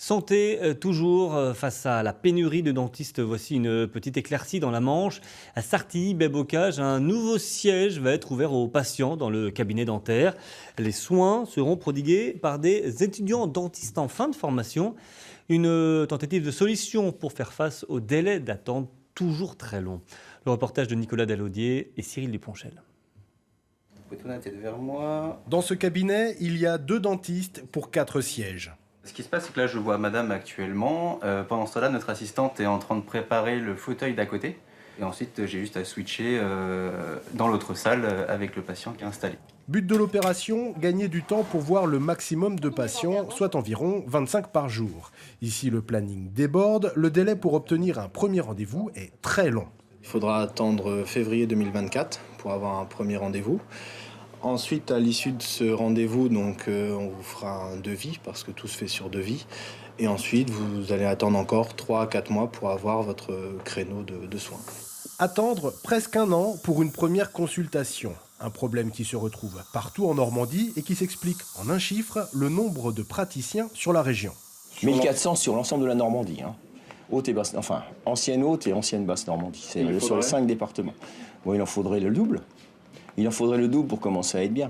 Santé, toujours face à la pénurie de dentistes. Voici une petite éclaircie dans la Manche. À Sartilly-Baie-Bocage, un nouveau siège va être ouvert aux patients dans le cabinet dentaire. Les soins seront prodigués par des étudiants dentistes en fin de formation. Une tentative de solution pour faire face aux délais d'attente toujours très longs. Le reportage de Nicolas Dalaudier et Cyril Duponchel. Vous pouvez tourner la tête vers moi. Dans ce cabinet, il y a 2 dentistes pour 4 sièges. Ce qui se passe, c'est que là, je vois madame actuellement. Pendant ce temps-là, notre assistante est en train de préparer le fauteuil d'à côté. Et ensuite, j'ai juste à switcher dans l'autre salle avec le patient qui est installé. But de l'opération, gagner du temps pour voir le maximum de patients, soit environ 25 par jour. Ici, le planning déborde. Le délai pour obtenir un premier rendez-vous est très long. Il faudra attendre février 2024 pour avoir un premier rendez-vous. Ensuite, à l'issue de ce rendez-vous, on vous fera un devis, parce que tout se fait sur devis. Et ensuite, vous allez attendre encore 3 à 4 mois pour avoir votre créneau de soins. Attendre presque 1 an pour une première consultation. Un problème qui se retrouve partout en Normandie et qui s'explique en un chiffre, le nombre de praticiens sur la région. 1400 sur l'ensemble de la Normandie. Haute et basse, enfin, ancienne haute et ancienne basse Normandie. C'est sur les 5 départements. Bon, il en faudrait le double. Il en faudrait le double pour commencer à être bien.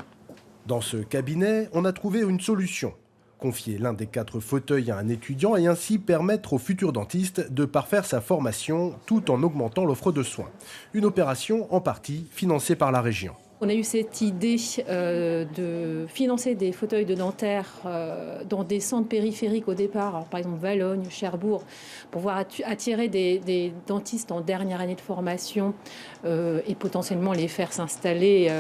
Dans ce cabinet, on a trouvé une solution. Confier l'un des 4 fauteuils à un étudiant et ainsi permettre au futur dentiste de parfaire sa formation tout en augmentant l'offre de soins. Une opération en partie financée par la région. On a eu cette idée de financer des fauteuils de dentaire dans des centres périphériques au départ, alors par exemple Valognes, Cherbourg, pour pouvoir attirer des dentistes en dernière année de formation et potentiellement les faire s'installer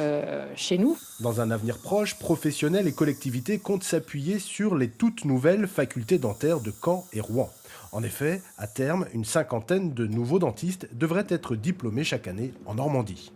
chez nous. Dans un avenir proche, professionnels et collectivités comptent s'appuyer sur les toutes nouvelles facultés dentaires de Caen et Rouen. En effet, à terme, une 50aine de nouveaux dentistes devraient être diplômés chaque année en Normandie.